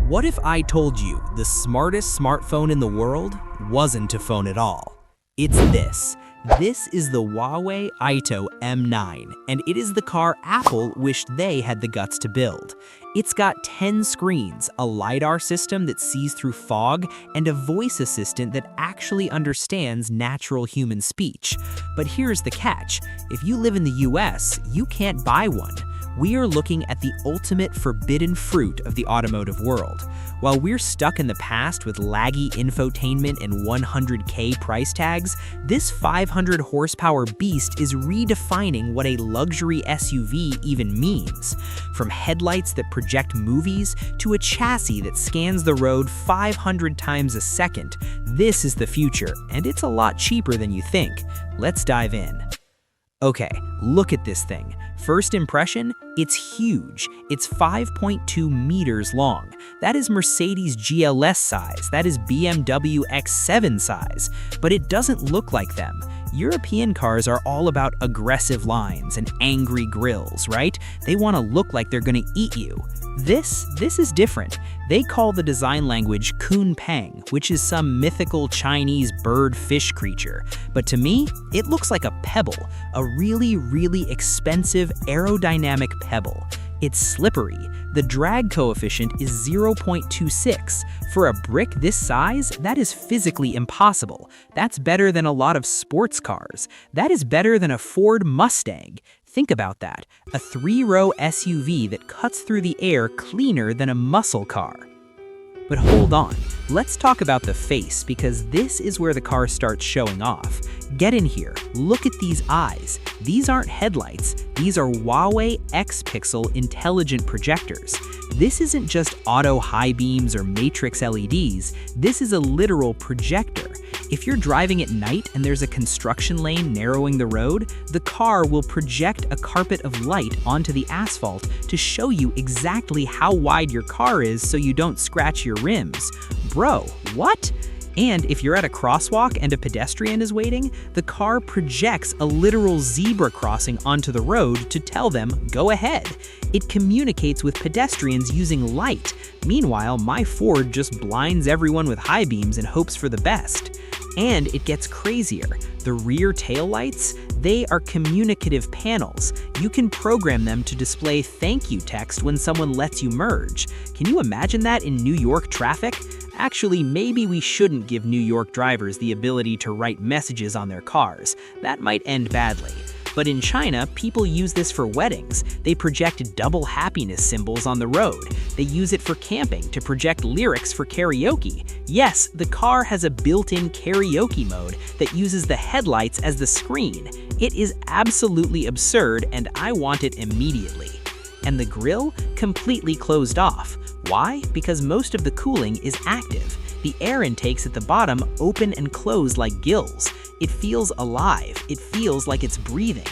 What if I told you the smartest smartphone in the world wasn't a phone at all? It's this. This is the Huawei Aito M9, and it is the car Apple wished they had the guts to build. It's got 10 screens, a LiDAR system that sees through fog, and a voice assistant that actually understands natural human speech. But here's the catch. If you live in the US, you can't buy one. We are looking at the ultimate forbidden fruit of the automotive world. While we're stuck in the past with laggy infotainment and 100K price tags, this 500 horsepower beast is redefining what a luxury SUV even means. From headlights that project movies to a chassis that scans the road 500 times a second, this is the future, and it's a lot cheaper than you think. Let's dive in. Okay, look at this thing. First impression, it's huge. It's 5.2 meters long. That is Mercedes GLS size. That is BMW X7 size. But it doesn't look like them. European cars are all about aggressive lines and angry grills, right? They want to look like they're going to eat you. This is different. They call the design language Kunpeng, which is some mythical Chinese bird-fish creature. But to me, it looks like a pebble, a really expensive aerodynamic pebble. It's slippery. The drag coefficient is 0.26. For a brick this size, that is physically impossible. That's better than a lot of sports cars. That is better than a Ford Mustang. Think about that, a 3-row SUV that cuts through the air cleaner than a muscle car. But hold on, let's talk about the face, because this is where the car starts showing off. Get in here, look at these eyes. These aren't headlights, these are Huawei X-Pixel intelligent projectors. This isn't just auto high beams or matrix LEDs, this is a literal projector. If you're driving at night and there's a construction lane narrowing the road, the car will project a carpet of light onto the asphalt to show you exactly how wide your car is so you don't scratch your rims. Bro, what? And if you're at a crosswalk and a pedestrian is waiting, the car projects a literal zebra crossing onto the road to tell them, go ahead. It communicates with pedestrians using light. Meanwhile, my Ford just blinds everyone with high beams and hopes for the best. And it gets crazier. The rear taillights, they are communicative panels. You can program them to display thank you text when someone lets you merge. Can you imagine that in New York traffic? Actually, maybe we shouldn't give New York drivers the ability to write messages on their cars. That might end badly. But in China, people use this for weddings. They project double happiness symbols on the road. They use it for camping to project lyrics for karaoke. Yes, the car has a built-in karaoke mode that uses the headlights as the screen. It is absolutely absurd, and I want it immediately. And the grille? Completely closed off. Why? Because most of the cooling is active. The air intakes at the bottom open and close like gills. It feels alive. It feels like it's breathing.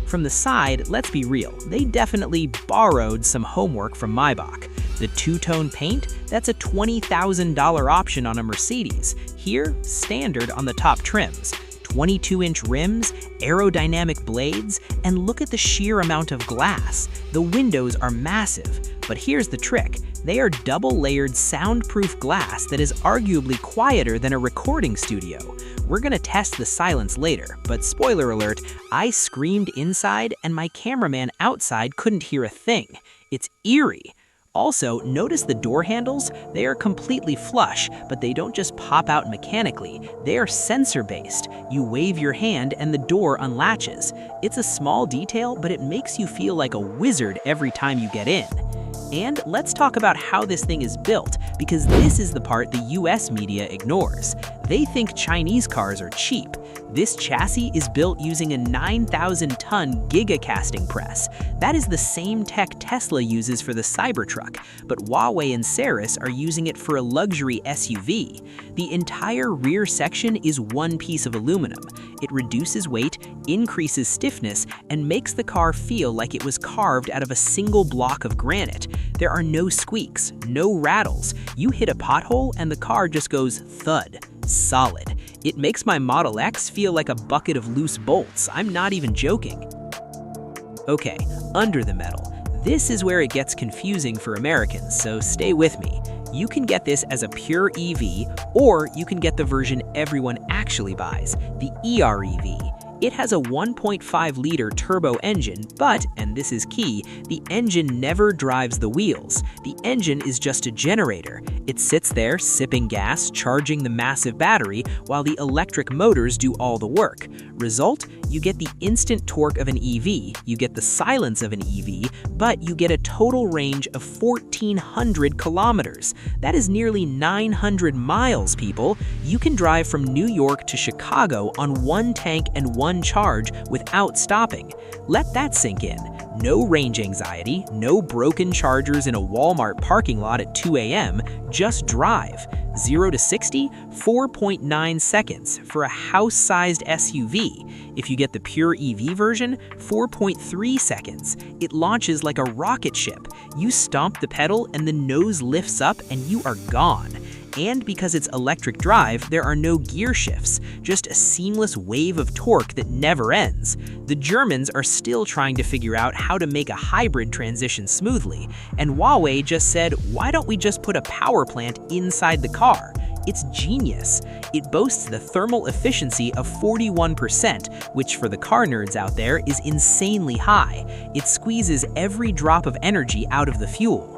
From the side, let's be real, they definitely borrowed some homework from Maybach. The two-tone paint, that's a $20,000 option on a Mercedes. Here, standard on the top trims. 22-inch rims, aerodynamic blades, and look at the sheer amount of glass. The windows are massive. But here's the trick. They are double-layered soundproof glass that is arguably quieter than a recording studio. We're gonna test the silence later, but spoiler alert, I screamed inside and my cameraman outside couldn't hear a thing. It's eerie. Also, notice the door handles? They are completely flush, but they don't just pop out mechanically. They are sensor-based. You wave your hand and the door unlatches. It's a small detail, but it makes you feel like a wizard every time you get in. And let's talk about how this thing is built, because this is the part the US media ignores. They think Chinese cars are cheap. This chassis is built using a 9,000-ton gigacasting press. That is the same tech Tesla uses for the Cybertruck, but Huawei and Ceres are using it for a luxury SUV. The entire rear section is one piece of aluminum. It reduces weight, increases stiffness, and makes the car feel like it was carved out of a single block of granite. There are no squeaks, no rattles. You hit a pothole and the car just goes thud. Solid. It makes my Model X feel like a bucket of loose bolts. I'm not even joking. Okay, under the metal. This is where it gets confusing for Americans, so stay with me. You can get this as a pure EV, or you can get the version everyone actually buys, the EREV. It has a 1.5-liter turbo engine, but, and this is key, the engine never drives the wheels. The engine is just a generator. It sits there sipping gas, charging the massive battery, while the electric motors do all the work. Result, you get the instant torque of an EV, you get the silence of an EV, but you get a total range of 1,400 kilometers. That is nearly 900 miles, people. You can drive from New York to Chicago on one tank and one charge without stopping. Let that sink in. No range anxiety, no broken chargers in a Walmart parking lot at 2 a.m., just drive. 0 to 60, 4.9 seconds for a house-sized SUV. If you get the pure EV version, 4.3 seconds. It launches like a rocket ship. You stomp the pedal and the nose lifts up and you are gone. And because it's electric drive, there are no gear shifts, just a seamless wave of torque that never ends. The Germans are still trying to figure out how to make a hybrid transition smoothly, and Huawei just said, why don't we just put a power plant inside the car? It's genius. It boasts the thermal efficiency of 41%, which for the car nerds out there is insanely high. It squeezes every drop of energy out of the fuel.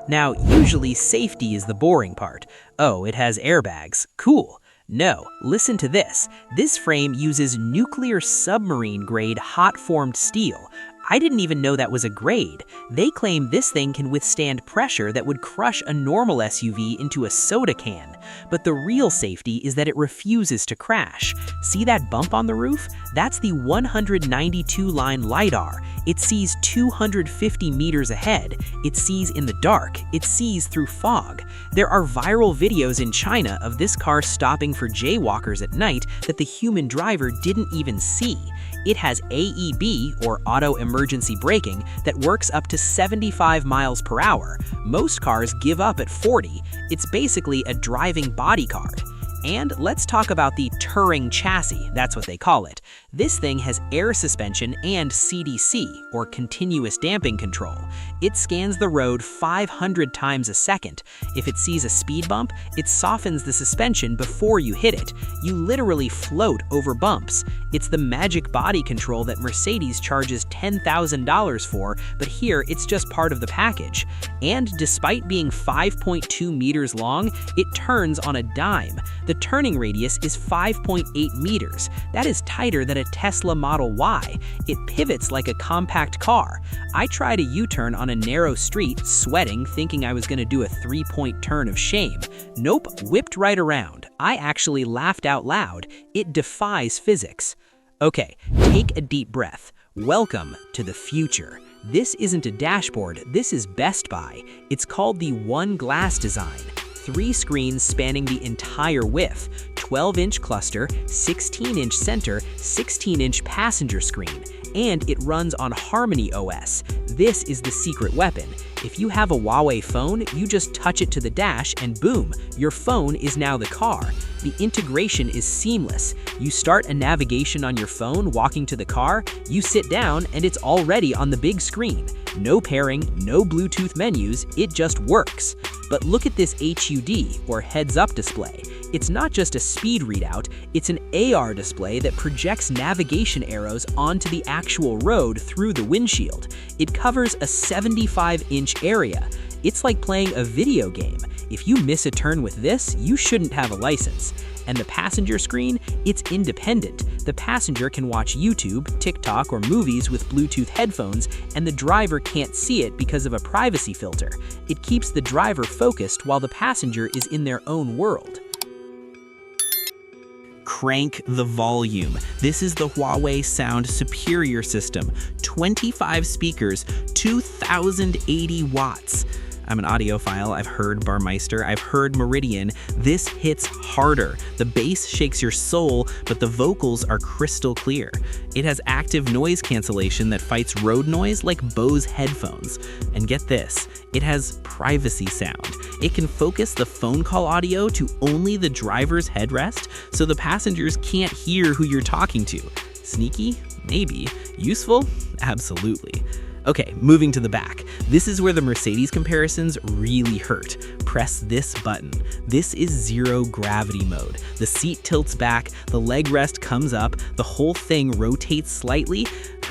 Now, usually safety is the boring part. Oh, it has airbags. Cool. No, listen to this. This frame uses nuclear submarine-grade hot-formed steel. I didn't even know that was a grade. They claim this thing can withstand pressure that would crush a normal SUV into a soda can. But the real safety is that it refuses to crash. See that bump on the roof? That's the 192-line LiDAR. It sees 250 meters ahead. It sees in the dark. It sees through fog. There are viral videos in China of this car stopping for jaywalkers at night that the human driver didn't even see. It has AEB, or auto emergency braking, that works up to 75 miles per hour. Most cars give up at 40. It's basically a driving body card. And let's talk about the Turing chassis, that's what they call it. This thing has air suspension and CDC, or continuous damping control. It scans the road 500 times a second. If it sees a speed bump, it softens the suspension before you hit it. You literally float over bumps. It's the magic body control that Mercedes charges $10,000 for, but here it's just part of the package. And despite being 5.2 meters long, it turns on a dime. The turning radius is 5.8 meters. That is tighter than a Tesla Model Y. It pivots like a compact car. I tried a U-turn on a narrow street, sweating, thinking I was going to do a 3-point turn of shame. Nope, whipped right around. I actually laughed out loud. It defies physics. Okay, take a deep breath. Welcome to the future. This isn't a dashboard, this is Best Buy. It's called the One Glass design. 3 screens spanning the entire width, 12-inch cluster, 16-inch center, 16-inch passenger screen, and it runs on Harmony OS. This is the secret weapon. If you have a Huawei phone, you just touch it to the dash and boom, your phone is now the car. The integration is seamless. You start a navigation on your phone walking to the car, you sit down, and it's already on the big screen. No pairing, no Bluetooth menus, it just works. But look at this HUD, or heads-up display. It's not just a speed readout, it's an AR display that projects navigation arrows onto the actual road through the windshield. It covers a 75-inch area. It's like playing a video game. If you miss a turn with this, you shouldn't have a license. And the passenger screen, it's independent. The passenger can watch YouTube, TikTok, or movies with Bluetooth headphones, and the driver can't see it because of a privacy filter. It keeps the driver focused while the passenger is in their own world. Crank the volume. This is the Huawei Sound Superior System. 25 speakers, 2,080 watts. I'm an audiophile, I've heard Barmeister, I've heard Meridian. This hits harder. The bass shakes your soul, but the vocals are crystal clear. It has active noise cancellation that fights road noise like Bose headphones. And get this, it has privacy sound. It can focus the phone call audio to only the driver's headrest, so the passengers can't hear who you're talking to. Sneaky? Maybe. Useful? Absolutely. Okay, moving to the back. This is where the Mercedes comparisons really hurt. Press this button. This is zero gravity mode. The seat tilts back, the leg rest comes up, the whole thing rotates slightly.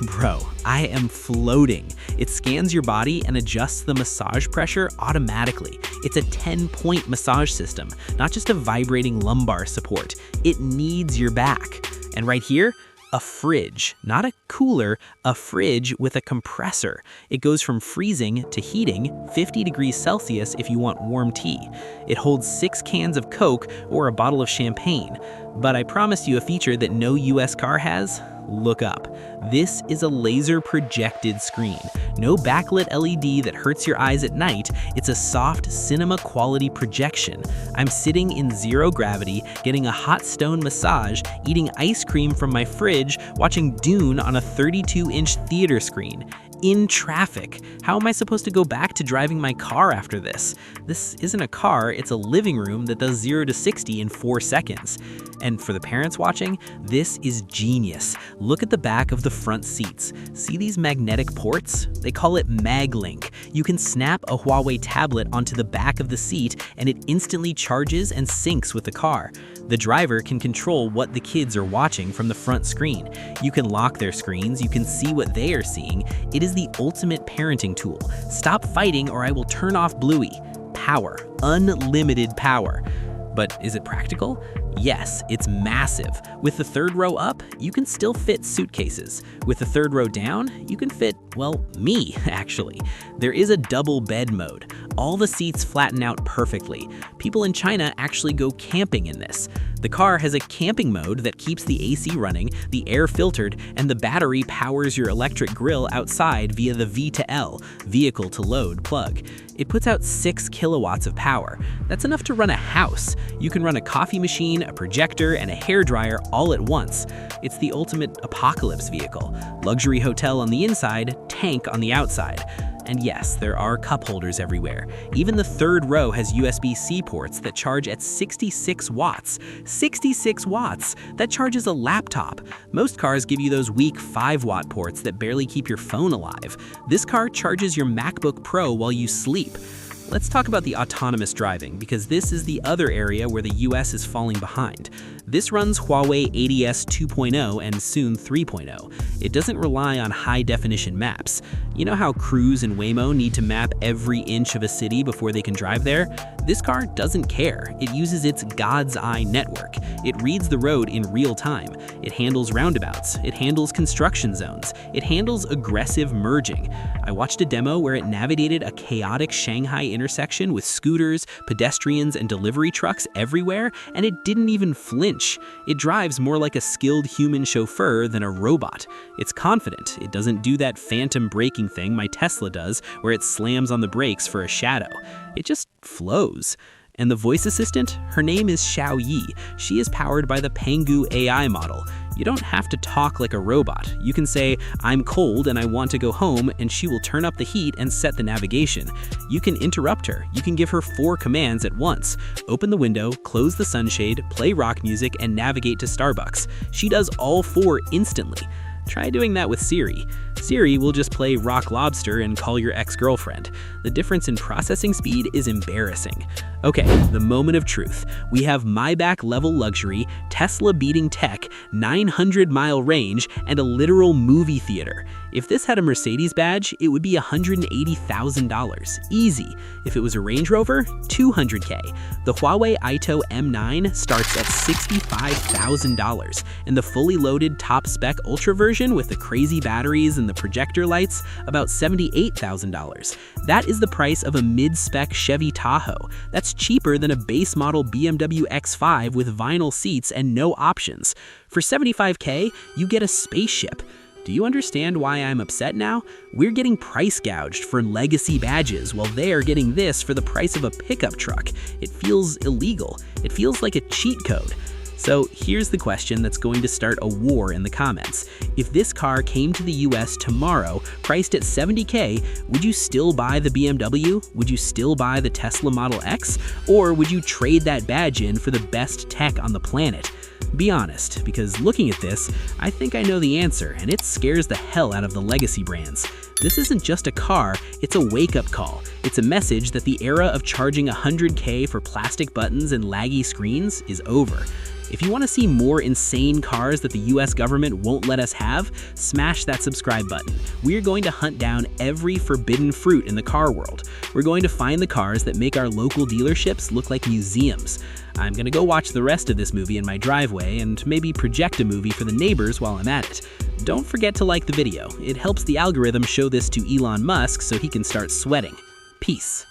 Bro, I am floating. It scans your body and adjusts the massage pressure automatically. It's a 10-point massage system, not just a vibrating lumbar support. It needs your back. And right here, a fridge, not a cooler, a fridge with a compressor. It goes from freezing to heating 50 degrees Celsius if you want warm tea. It holds 6 cans of Coke or a bottle of champagne. But I promised you a feature that no US car has. Look up. This is a laser projected screen. No backlit LED that hurts your eyes at night. It's a soft cinema quality projection. I'm sitting in zero gravity, getting a hot stone massage, eating ice cream from my fridge, watching Dune on a 32-inch theater screen. In traffic. How am I supposed to go back to driving my car after this? This isn't a car, it's a living room that does 0 to 60 in 4 seconds. And for the parents watching, this is genius. Look at the back of the front seats. See these magnetic ports? They call it MagLink. You can snap a Huawei tablet onto the back of the seat and it instantly charges and syncs with the car. The driver can control what the kids are watching from the front screen. You can lock their screens, you can see what they are seeing. It is the ultimate parenting tool. Stop fighting or I will turn off Bluey. Power, unlimited power. But is it practical? Yes, it's massive. With the third row up, you can still fit suitcases. With the third row down, you can fit, well, me, actually. There is a double bed mode. All the seats flatten out perfectly. People in China actually go camping in this. The car has a camping mode that keeps the AC running, the air filtered, and the battery powers your electric grill outside via the V2L, vehicle to load plug. It puts out 6 kilowatts of power. That's enough to run a house. You can run a coffee machine, a projector, and a hairdryer all at once. It's the ultimate apocalypse vehicle. Luxury hotel on the inside, tank on the outside. And yes, there are cup holders everywhere. Even the third row has USB-C ports that charge at 66 watts. 66 watts! That charges a laptop. Most cars give you those weak 5-watt ports that barely keep your phone alive. This car charges your MacBook Pro while you sleep. Let's talk about the autonomous driving, because this is the other area where the US is falling behind. This runs Huawei ADS 2.0 and soon 3.0. It doesn't rely on high-definition maps. You know how Cruise and Waymo need to map every inch of a city before they can drive there? This car doesn't care. It uses its God's Eye network. It reads the road in real time. It handles roundabouts. It handles construction zones. It handles aggressive merging. I watched a demo where it navigated a chaotic Shanghai intersection with scooters, pedestrians, and delivery trucks everywhere, and it didn't even flinch. It drives more like a skilled human chauffeur than a robot. It's confident. It doesn't do that phantom braking thing my Tesla does, where it slams on the brakes for a shadow. It just flows. And the voice assistant? Her name is Xiao Yi. She is powered by the Pangu AI model. You don't have to talk like a robot. You can say, "I'm cold and I want to go home," and she will turn up the heat and set the navigation. You can interrupt her. You can give her 4 commands at once. Open the window, close the sunshade, play rock music, and navigate to Starbucks. She does all 4 instantly. Try doing that with Siri. Siri will just play Rock Lobster and call your ex-girlfriend. The difference in processing speed is embarrassing. Okay, the moment of truth. We have Maybach level luxury, Tesla beating tech, 900-mile range, and a literal movie theater. If this had a Mercedes badge, it would be $180,000. Easy. If it was a Range Rover, $200K. The Huawei Aito M9 starts at $65,000, and the fully loaded top-spec Ultra version with the crazy batteries and the projector lights, about $78,000. That is the price of a mid-spec Chevy Tahoe. That's cheaper than a base model BMW X5 with vinyl seats and no options. For $75K, you get a spaceship. Do you understand why I'm upset now? We're getting price gouged for legacy badges while they are getting this for the price of a pickup truck. It feels illegal. It feels like a cheat code. So here's the question that's going to start a war in the comments. If this car came to the US tomorrow, priced at $70K, would you still buy the BMW? Would you still buy the Tesla Model X? Or would you trade that badge in for the best tech on the planet? Be honest, because looking at this, I think I know the answer, and it scares the hell out of the legacy brands. This isn't just a car, it's a wake-up call. It's a message that the era of charging $100K for plastic buttons and laggy screens is over. If you want to see more insane cars that the US government won't let us have, smash that subscribe button. We're going to hunt down every forbidden fruit in the car world. We're going to find the cars that make our local dealerships look like museums. I'm gonna go watch the rest of this movie in my driveway and maybe project a movie for the neighbors while I'm at it. Don't forget to like the video. It helps the algorithm show this to Elon Musk so he can start sweating. Peace.